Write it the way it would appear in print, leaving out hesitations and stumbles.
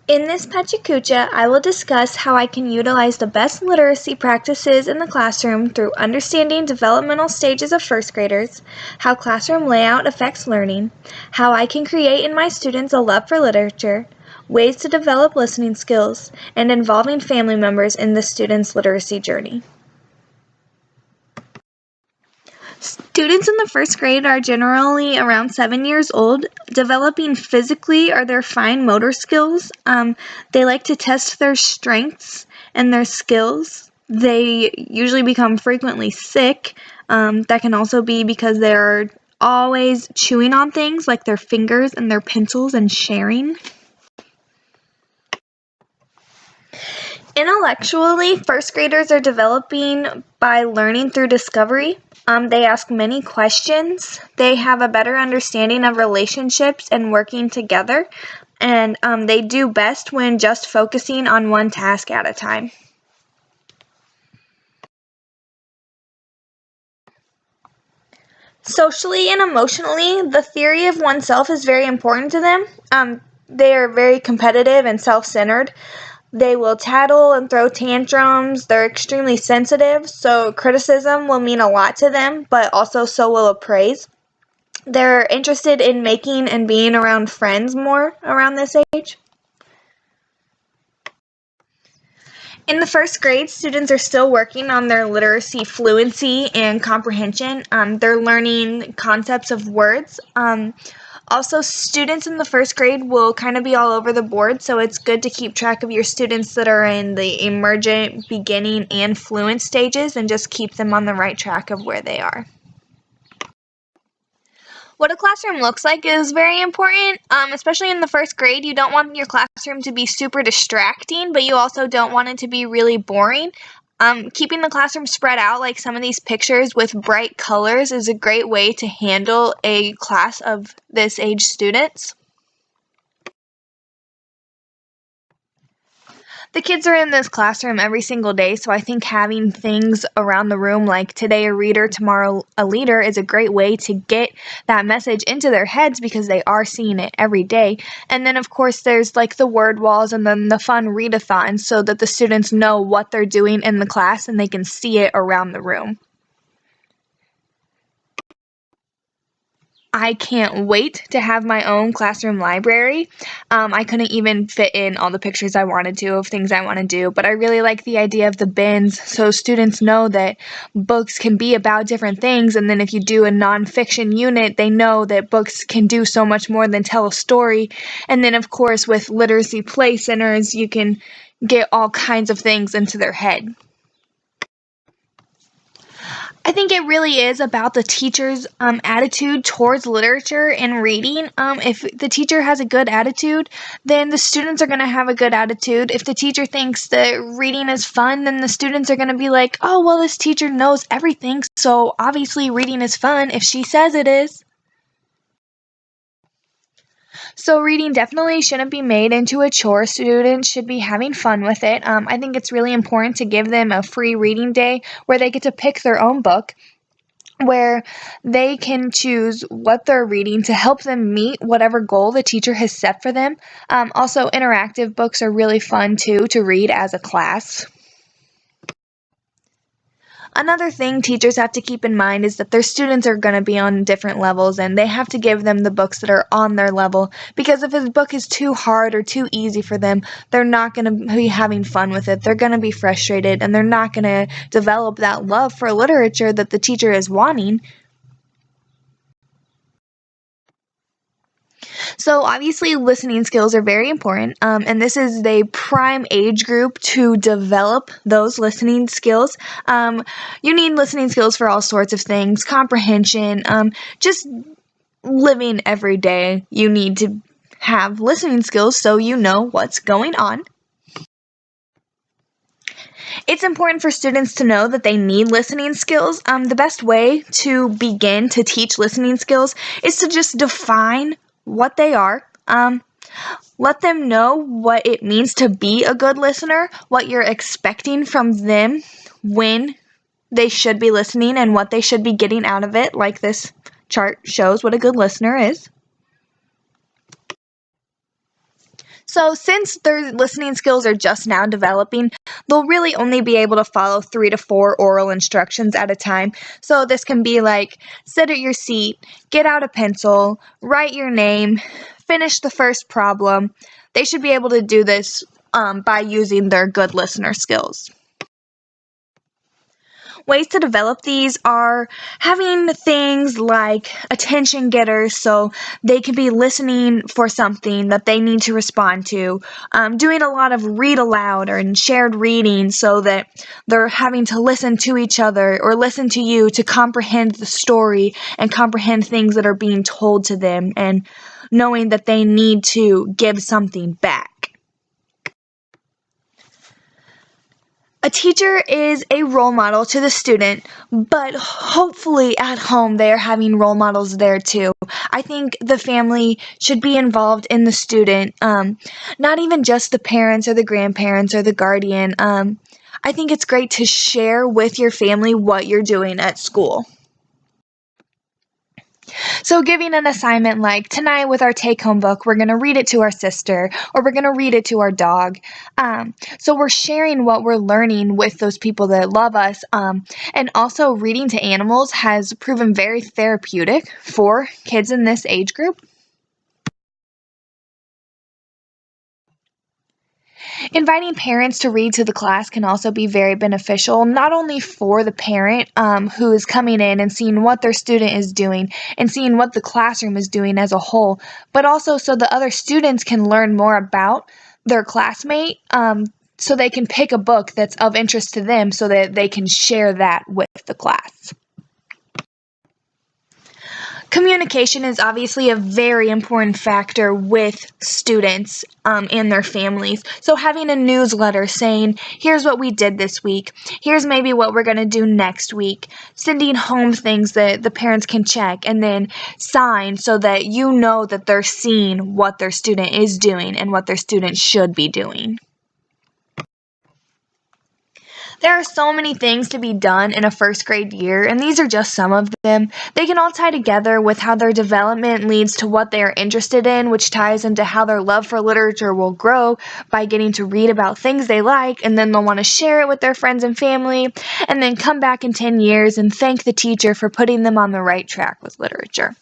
In this Pachacucha, I will discuss how I can utilize the best literacy practices in the classroom through understanding developmental stages of first graders, how classroom layout affects learning, how I can create in my students a love for literature, ways to develop listening skills, and involving family members in the student's literacy journey. Students in the first grade are generally around 7 years old, developing physically or their fine motor skills. They like to test their strengths and their skills. They usually become frequently sick. That can also be because they're always chewing on things like their fingers and their pencils and sharing. Intellectually, first graders are developing by learning through discovery. They ask many questions. They have a better understanding of relationships and working together. And they do best when just focusing on one task at a time. Socially and emotionally, the theory of oneself is very important to them. They are very competitive and self-centered. They will tattle and throw tantrums. They're extremely sensitive, so criticism will mean a lot to them, but also so will a praise. They're interested in making and being around friends more around this age. In the first grade, students are still working on their literacy fluency and comprehension. They're learning concepts of words. Also, students in the first grade will kind of be all over the board, so it's good to keep track of your students that are in the emergent, beginning, and fluent stages and just keep them on the right track of where they are. What a classroom looks like is very important, especially in the first grade. You don't want your classroom to be super distracting, but you also don't want it to be really boring. Keeping the classroom spread out like some of these pictures with bright colors is a great way to handle a class of this age students. The kids are in this classroom every single day, so I think having things around the room like today a reader, tomorrow a leader is a great way to get that message into their heads because they are seeing it every day. And then, of course, there's like the word walls and then the fun readathons so that the students know what they're doing in the class and they can see it around the room. I can't wait to have my own classroom library. I couldn't even fit in all the pictures I wanted to of things I want to do, but I really like the idea of the bins so students know that books can be about different things, and then if you do a nonfiction unit, they know that books can do so much more than tell a story. And then, of course, with literacy play centers, you can get all kinds of things into their head. I think it really is about the teacher's attitude towards literature and reading. If the teacher has a good attitude, then the students are going to have a good attitude. If the teacher thinks that reading is fun, then the students are going to be like, oh, well, this teacher knows everything, so obviously reading is fun if she says it is. So reading definitely shouldn't be made into a chore. Students should be having fun with it. I think it's really important to give them a free reading day where they get to pick their own book, where they can choose what they're reading to help them meet whatever goal the teacher has set for them. Also, interactive books are really fun too to read as a class. Another thing teachers have to keep in mind is that their students are going to be on different levels and they have to give them the books that are on their level, because if a book is too hard or too easy for them, they're not going to be having fun with it. They're going to be frustrated and they're not going to develop that love for literature that the teacher is wanting. So obviously listening skills are very important, and this is the prime age group to develop those listening skills. You need listening skills for all sorts of things, comprehension, just living every day. You need to have listening skills so you know what's going on. It's important for students to know that they need listening skills. The best way to begin to teach listening skills is to just define what they are. Let them know what it means to be a good listener, what you're expecting from them when they should be listening, and what they should be getting out of it, like this chart shows what a good listener is. So since their listening skills are just now developing, they'll really only be able to follow 3 to 4 oral instructions at a time. So this can be like sit at your seat, get out a pencil, write your name, finish the first problem. They should be able to do this by using their good listener skills. Ways to develop these are having things like attention getters, so they can be listening for something that they need to respond to, doing a lot of read aloud or shared reading so that they're having to listen to each other or listen to you to comprehend the story and comprehend things that are being told to them, and knowing that they need to give something back. A teacher is a role model to the student, but hopefully at home they are having role models there too. I think the family should be involved in the student, not even just the parents or the grandparents or the guardian. I think it's great to share with your family what you're doing at school. So giving an assignment like tonight with our take-home book, we're going to read it to our sister or we're going to read it to our dog. So we're sharing what we're learning with those people that love us. And also reading to animals has proven very therapeutic for kids in this age group. Inviting parents to read to the class can also be very beneficial, not only for the parent who is coming in and seeing what their student is doing and seeing what the classroom is doing as a whole, but also so the other students can learn more about their classmate, so they can pick a book that's of interest to them so that they can share that with the class. Communication is obviously a very important factor with students and their families. So having a newsletter saying, here's what we did this week, here's maybe what we're going to do next week, sending home things that the parents can check and then sign so that you know that they're seeing what their student is doing and what their student should be doing. There are so many things to be done in a first grade year, and these are just some of them. They can all tie together with how their development leads to what they are interested in, which ties into how their love for literature will grow by getting to read about things they like, and then they'll want to share it with their friends and family, and then come back in 10 years and thank the teacher for putting them on the right track with literature.